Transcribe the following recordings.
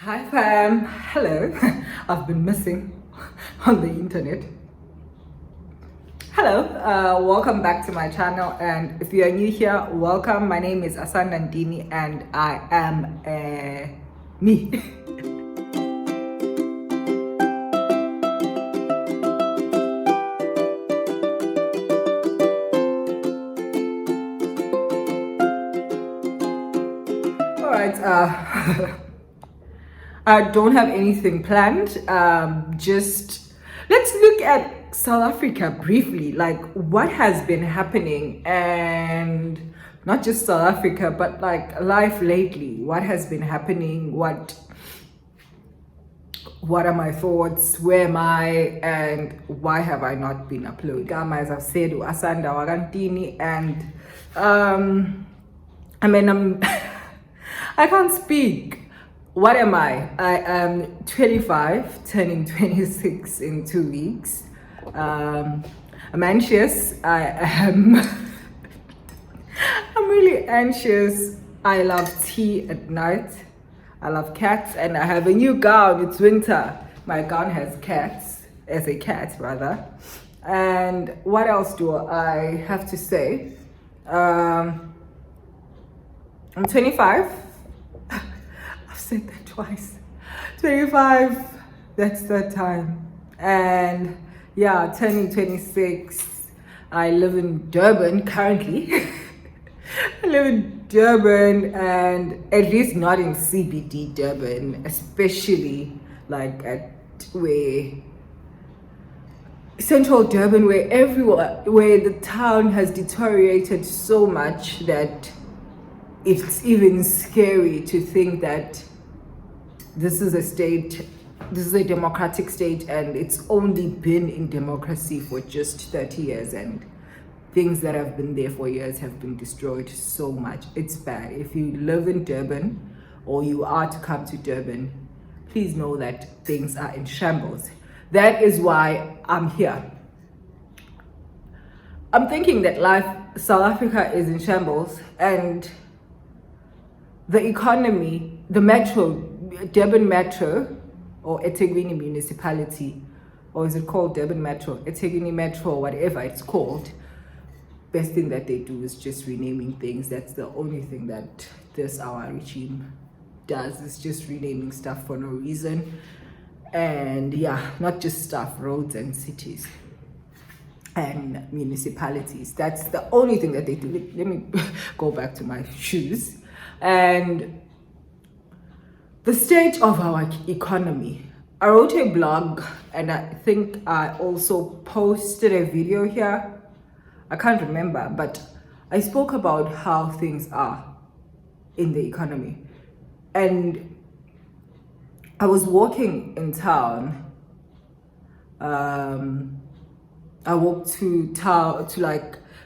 Hi fam, hello. I've been missing on the internet. Hello, welcome back to my channel, and if you are new here, welcome. My name is AsandaNtini and I am me. All right, I don't have anything planned. Just let's look at South Africa briefly, like what has been happening, and not just South Africa, but like life lately. What has been happening? What are my thoughts? Where am I? And why have I not been uploading? As I've said, AsandaNtini, and I'm I can't speak. What am I? I am 25, turning 26 in 2 weeks. I'm anxious. I'm really anxious. I love tea at night. I love cats, and I have a new gown. It's winter. My gown has cats, as a cat rather. And what else do I have to say? I'm 25. Said that twice. 25, that's the time. And yeah, turning 26. I live in Durban currently. I live in Durban, and at least not in CBD Durban, especially like at where central Durban, where the town has deteriorated so much that it's even scary to think that this is a democratic state, and it's only been in democracy for just 30 years, and things that have been there for years have been destroyed so much. It's bad. If you live in Durban or you are to come to Durban, please know that things are in shambles. That is why I'm here. I'm thinking that South Africa is in shambles, and the economy, the metro, Durban Metro, or eThekwini Municipality, or is it called Durban Metro, eThekwini Metro, whatever it's called, best thing that they do is just renaming things. That's the only thing that our regime does, is just renaming stuff for no reason. And yeah, not just stuff, roads and cities and municipalities. That's the only thing that they do. Let me go back to my shoes. And the state of our economy. I wrote a blog, and I think I also posted a video here. I can't remember, but I spoke about how things are in the economy. And I was walking in town. I walked to town,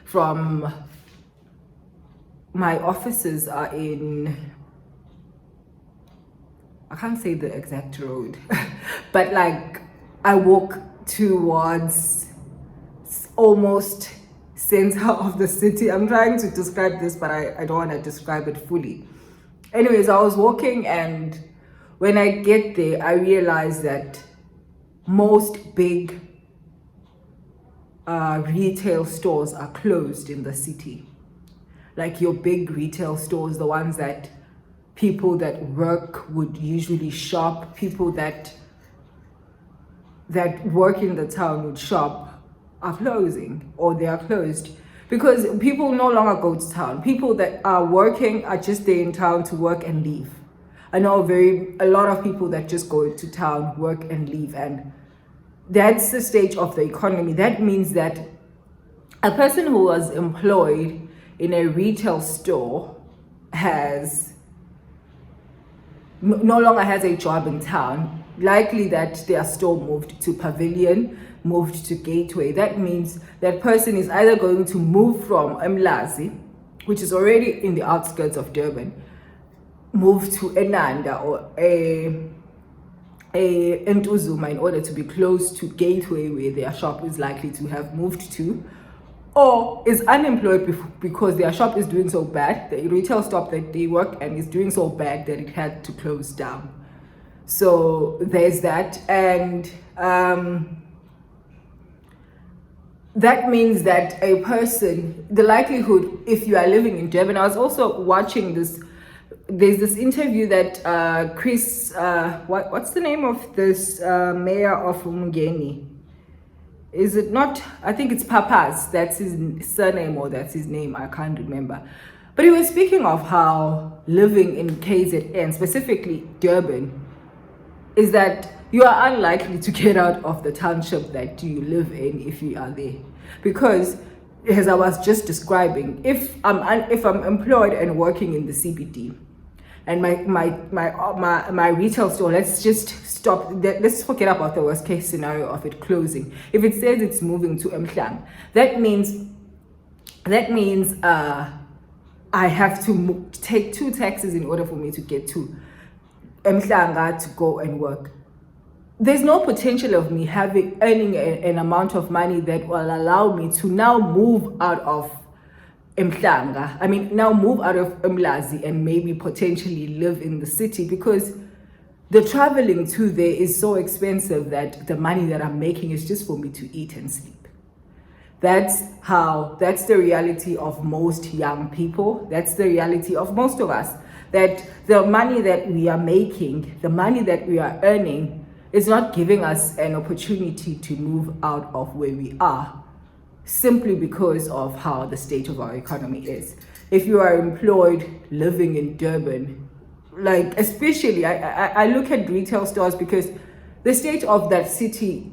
from my offices are in, I can't say the exact road, but like I walk towards almost center of the city. I'm trying to describe this, but I don't want to describe it fully. Anyways, I was walking, and when I get there, I realized that most big retail stores are closed in the city. Like your big retail stores, the ones that people that work would usually shop, people that work in the town would shop, are closing, or they are closed, because people no longer go to town. People that are working are just there in town to work and leave. I know a lot of people that just go to town, work and leave, and that's the state of the economy. That means that a person who was employed in a retail store no longer has a job in town. Likely that their store moved to Pavilion, moved to Gateway. That means that person is either going to move from Mlazi, which is already in the outskirts of Durban, move to Enanda or a Ntuzuma in order to be close to Gateway, where their shop is likely to have moved to, or is unemployed because their shop is doing so bad, the retail shop that they work and is doing so bad that it had to close down. So there's that. And that means that a person, the likelihood, if you are living in Durban, I was also watching this, there's this interview that Chris, what's the name of this mayor of Umgeni? Is it not, I think it's Papas, that's his surname or that's his name, I can't remember. But he was speaking of how living in KZN, specifically Durban, is that you are unlikely to get out of the township that you live in if you are there. Because, as I was just describing, if I'm employed and working in the CBD, and my retail store, let's just stop, let's forget about the worst case scenario of it closing. If it says it's moving to Mklang, that means I have to take 2 taxis in order for me to get to Mklanga to go and work. There's no potential of me earning an amount of money that will allow me to now move out of Mklanga. I mean, now move out of Mlazi and maybe potentially live in the city, because the traveling to there is so expensive that the money that I'm making is just for me to eat and sleep. That's the reality of most young people. That's the reality of most of us. That the money that we are making, the money that we are earning, is not giving us an opportunity to move out of where we are, simply because of how the state of our economy is. If you are employed living in Durban, like especially, I look at retail stores, because the state of that city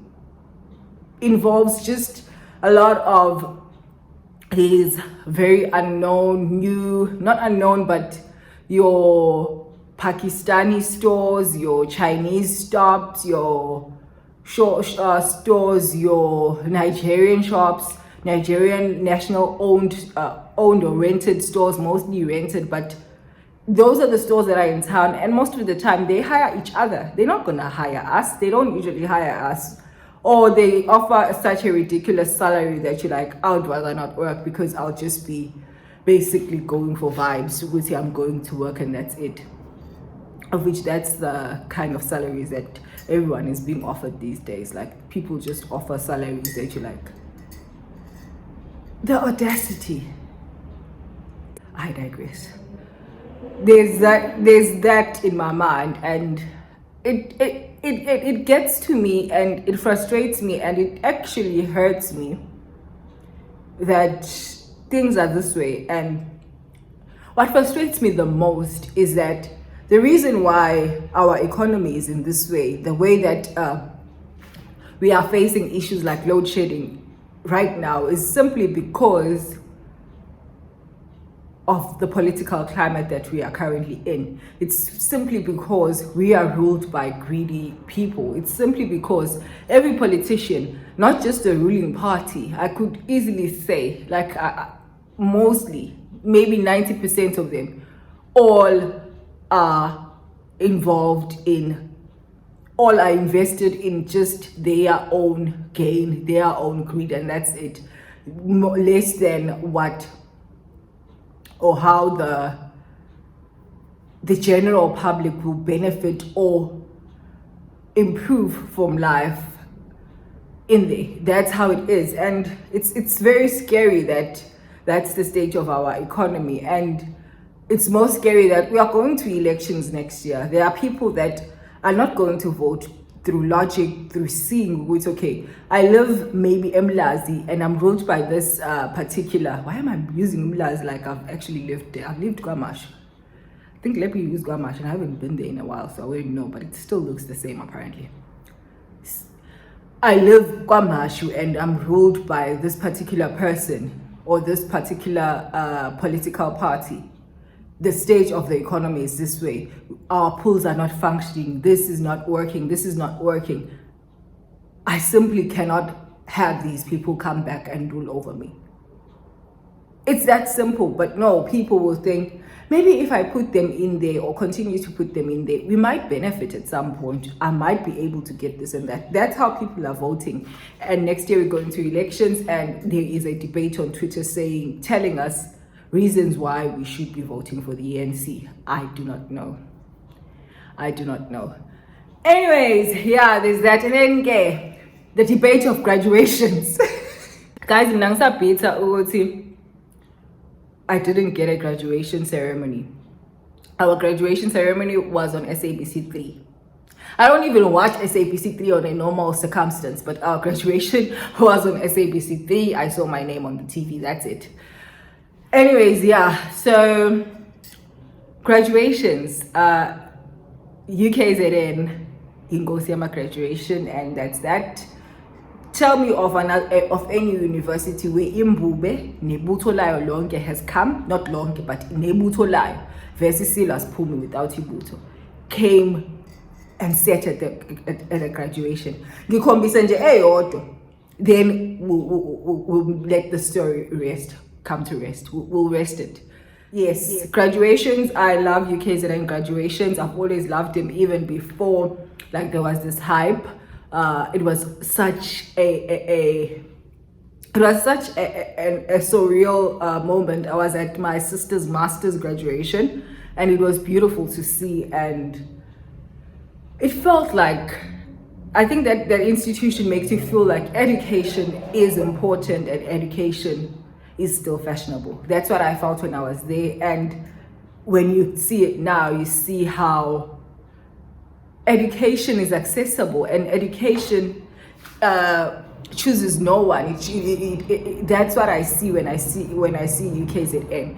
involves just a lot of these very not unknown, but your Pakistani stores, your Chinese shops, your stores, your Nigerian shops, Nigerian national owned or rented stores, mostly rented, but those are the stores that are in town, and most of the time they hire each other. They're not gonna hire us. They don't usually hire us, or they offer such a ridiculous salary that you're like, I would rather not work, because I'll just be basically going for vibes, which I'm going to work and that's it. Of which that's the kind of salaries that everyone is being offered these days. Like, people just offer salaries that you're like, the audacity. I digress. There's that in my mind, and it gets to me, and it frustrates me, and it actually hurts me that things are this way. And what frustrates me the most is that the reason why our economy is in this way, the way that we are facing issues like load shedding right now, is simply because of the political climate that we are currently in. It's simply because we are ruled by greedy people. It's simply because every politician, not just the ruling party, I could easily say, like mostly, maybe 90% of them, all are invested in just their own gain, their own greed, and that's it. Less than what or how the general public will benefit or improve from life in there. That's how it is, and it's very scary that that's the state of our economy. And it's most scary that we are going to elections next year. There are people that are not going to vote through logic, through seeing what's okay. I live maybe Mlazi and I'm ruled by this particular, why am I using Mlazi like I've actually lived there? I've lived Guamash. I think let me use Guamash, and I haven't been there in a while, so I wouldn't know, but it still looks the same apparently. I live Guamashu and I'm ruled by this particular person or this particular political party. The state of the economy is this way. Our pools are not functioning. This is not working. This is not working. I simply cannot have these people come back and rule over me. It's that simple. But no, people will think, maybe if I put them in there or continue to put them in there, we might benefit at some point. I might be able to get this and that. That's how people are voting. And next year we're going to elections, and there is a debate on Twitter telling us reasons why we should be voting for the ANC. I do not know. Anyways, yeah, there's that. And then the debate of graduations. Guys, I didn't get a graduation ceremony. Our graduation ceremony was on SABC 3. I don't even watch SABC 3 on a normal circumstance, but our graduation was on SABC 3. I saw my name on the TV, that's it. Anyways, yeah, so graduations, UKZN, Ingosiyama graduation, and that's that. Tell me of any university where Imbube, Nebutho Layo Lonke has come, not Lonke, but Nebutho Layo, versus Silas Pumi without Ibuto, came and sat at a graduation. Then we'll let the story come to rest. We'll rest it. Yes, graduations. I love UKZN graduations. I've always loved them even before, like, there was this hype. It was such a surreal moment. I was at my sister's master's graduation, and it was beautiful to see, and it felt like, I think that institution makes you feel like education is important and education is still fashionable. That's what I felt when I was there. And when you see it now, you see how education is accessible, and education chooses no one. That's what I see when I see UKZN.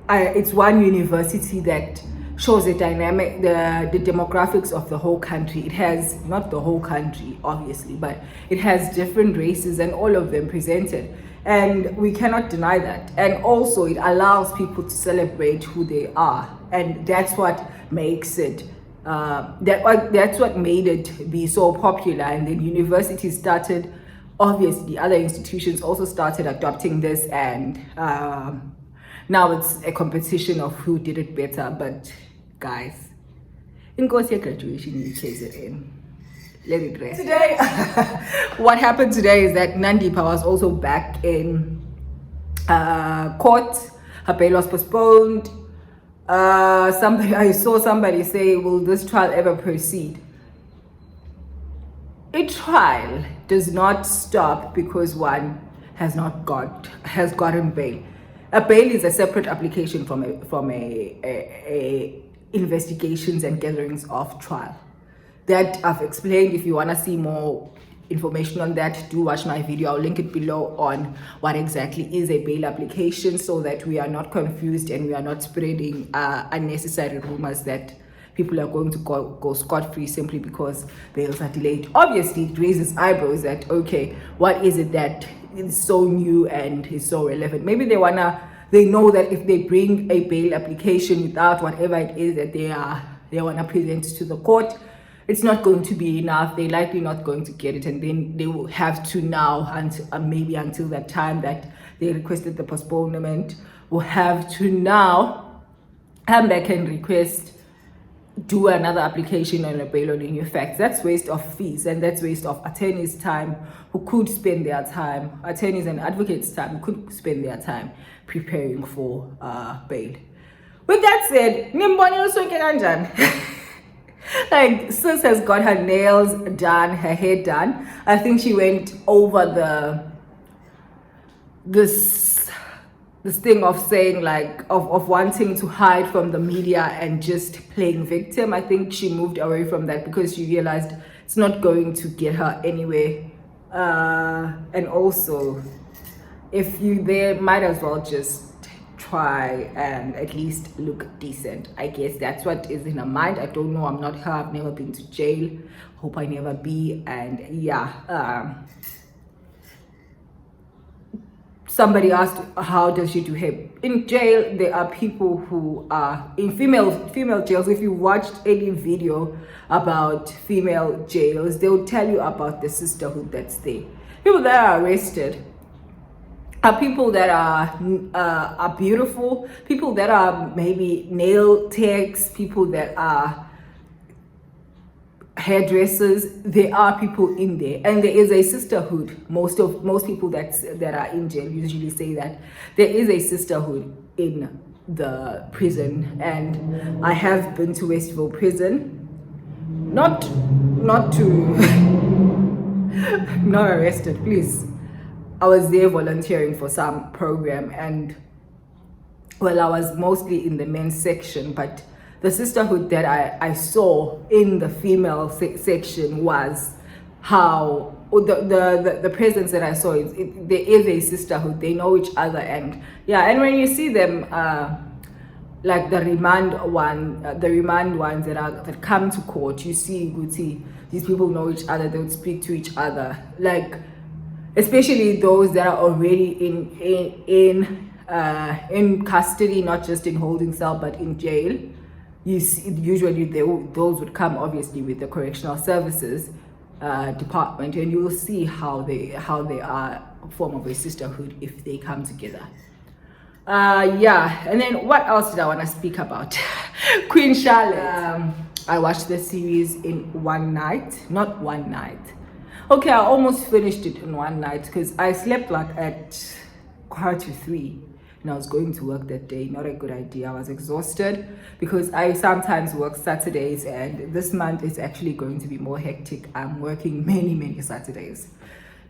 It's one university that shows the dynamic, the demographics of the whole country. It has, not the whole country obviously, but it has different races and all of them presented, and we cannot deny that. And also it allows people to celebrate who they are, and that's what makes it that's what made it be so popular. And then universities started, obviously other institutions also started adopting this, and now it's a competition of who did it better. But guys, in graduation in UKZN, let it rest. Today, what happened today is that Nandipha was also back in court. Her bail was postponed. I saw somebody say, will this trial ever proceed? A trial does not stop because one has gotten bail. A bail is a separate application from a investigations and gatherings of trial. That I've explained. If you want to see more information on that, do watch my video. I'll link it below on what exactly is a bail application, so that we are not confused and we are not spreading unnecessary rumors that people are going to go scot-free simply because bails are delayed. Obviously it raises eyebrows that, okay, what is it that is so new and is so relevant? Maybe they know that if they bring a bail application without whatever it is that they want to present to the court, it's not going to be enough. They're likely not going to get it, and then they will have to now, maybe until that time that they requested the postponement, will have to now come back and do another application on a bail on new facts. That's waste of fees, and that's waste of attorneys' time who could spend their time, attorneys and advocates' time, who could spend their time preparing for bail. With that said, like, sis has got her nails done, her hair done. I think she went over this thing of saying, like, of wanting to hide from the media and just playing victim. I think she moved away from that because she realized it's not going to get her anywhere. And also, if you there, might as well just try and at least look decent. I guess that's what is in her mind. I don't know, I'm not her, I've never been to jail, hope I never be. And yeah, somebody asked, how does she do hair in jail? There are people who are in female jails. If you watched any video about female jails, they'll tell you about the sisterhood that's there. People that are arrested are people that are beautiful, people that are maybe nail techs, people that are hairdressers. There are people in there, and there is a sisterhood. Most people that are in jail usually say that there is a sisterhood in the prison. And I have been to Westville prison, not not to not arrested, please. I was there volunteering for some program, and well, I was mostly in the men's section, but the sisterhood that I saw in the female section was how the presence that I saw. There is a sisterhood. They know each other, and yeah, and when you see them, like the remand ones that come to court, you see these people know each other. They would speak to each other, like especially those that are already in custody, not just in holding cell but in jail. You see, usually those would come obviously with the correctional services department, and you will see how they are a form of a sisterhood if they come together. Yeah, and then what else did I want to speak about? Queen Charlotte. I watched the series in one night. Not one night. Okay, I almost finished it in one night because I slept like at 2:45 and I was going to work that day. Not a good idea. I was exhausted because I sometimes work Saturdays, and this month is actually going to be more hectic. I'm working many Saturdays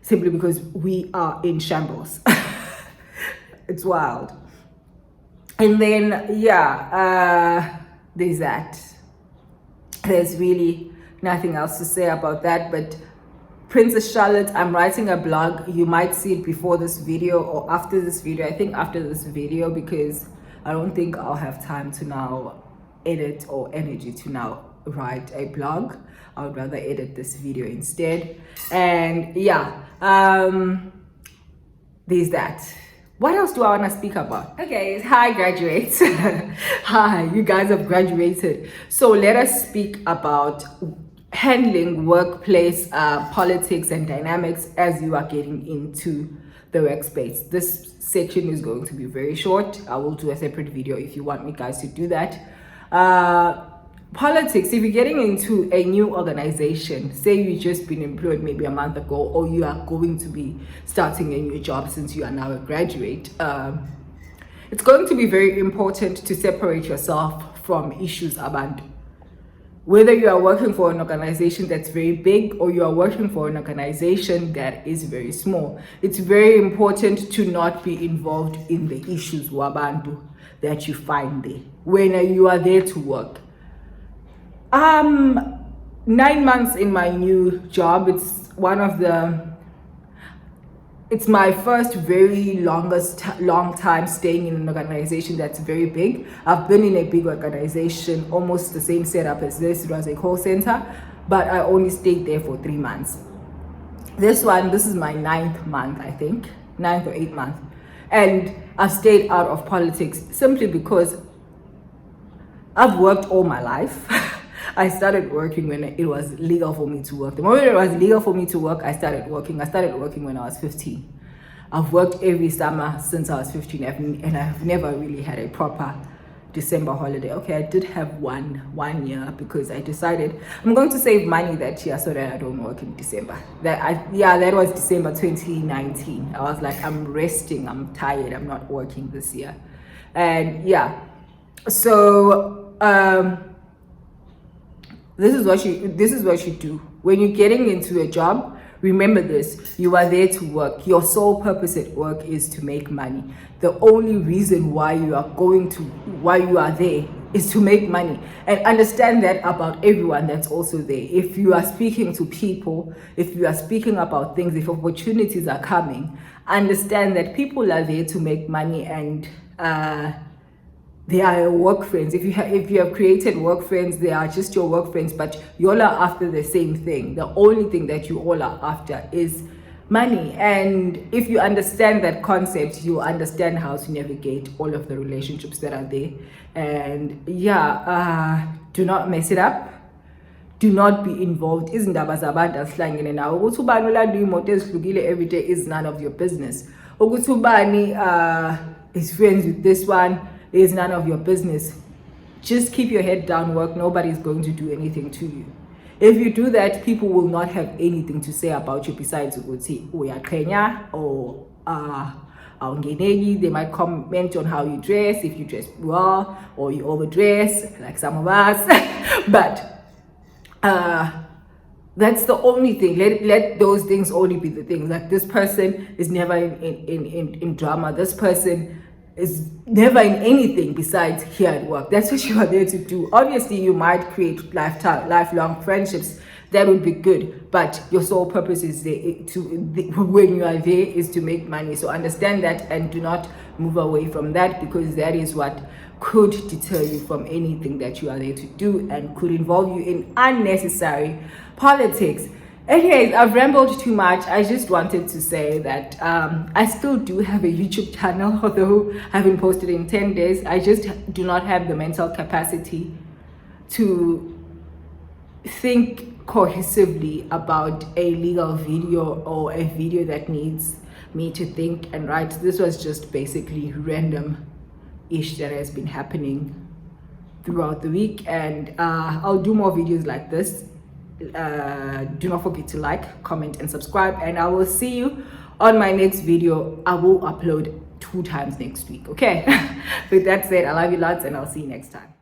simply because we are in shambles. It's wild. And then there's that. There's really nothing else to say about that, but Princess Charlotte, I'm writing a blog. You might see it before this video or after this video. I think after this video, because I don't think I'll have time to now edit or energy to now write a blog. I would rather edit this video instead. And yeah, there's that. What else do I want to speak about? Okay, hi graduates. Hi, you guys have graduated. So let us speak about handling workplace politics and dynamics as you are getting into the workspace. This section is going to be very short. I will do a separate video if you want me guys to do that. Politics, if you're getting into a new organization, say you've just been employed maybe a month ago, or you are going to be starting a new job since you are now a graduate, it's going to be very important to separate yourself from issues about whether you are working for an organization that's very big or you are working for an organization that is very small. It's very important to not be involved in the issues wabantu that you find there when you are there to work. 9 months in my new job. It's my first long time staying in an organization that's very big. I've been in a big organization, almost the same setup as this. It was a call center, but I only stayed there for 3 months. This is my 9th month, I think, 9th or 8th month. And I've stayed out of politics simply because I've worked all my life. I started working when it was legal for me to work. The moment it was legal for me to work, I started working. I started working when I was 15. I've worked every summer since I was 15, and I've never really had a proper December holiday. Okay, I did have one year because I decided I'm going to save money that year so that I don't work in December. That was December 2019. I was like, I'm resting, I'm tired, I'm not working this year. And yeah, so this is what you do when you're getting into a job. Remember this: you are there to work. Your sole purpose at work is to make money. The only reason why you are there is to make money. And understand that about everyone that's also there. If you are speaking to people, if you are speaking about things, if opportunities are coming, understand that people are there to make money, and they are your work friends. If you have created work friends, they are just your work friends, but you all are after the same thing. The only thing that you all are after is money. And if you understand that concept, you understand how to navigate all of the relationships that are there. And do not mess it up. Do not be involved. Izindaba zabantu asihlangene nawo. Ukuthi ubani olanda imoto ezihlukile every day is none of your business. Ukuthi ubani is friends with this one is none of your business. Just keep your head down, work. Nobody's going to do anything to you. If you do that, people will not have anything to say about you besides uyaqhenya or awungeneki. They might comment on how you dress, if you dress well or you overdress like some of us. But That's the only thing. Let those things only be the things. Like, this person is never in drama. This person is never in anything besides here at work. That's what you are there to do. Obviously, you might create lifelong friendships. That would be good. But your sole purpose is when you are there is to make money. So understand that and do not move away from that, because that is what could deter you from anything that you are there to do and could involve you in unnecessary politics. Anyways, I've rambled too much. I just wanted to say that I still do have a YouTube channel, although I haven't posted in 10 days. I just do not have the mental capacity to think cohesively about a legal video or a video that needs me to think and write. This was just basically random ish that has been happening throughout the week, and I'll do more videos like this. Do not forget to like, comment, and subscribe, and I will see you on my next video. I will upload 2 times next week. Okay. With that said, I love you lots, and I'll see you next time.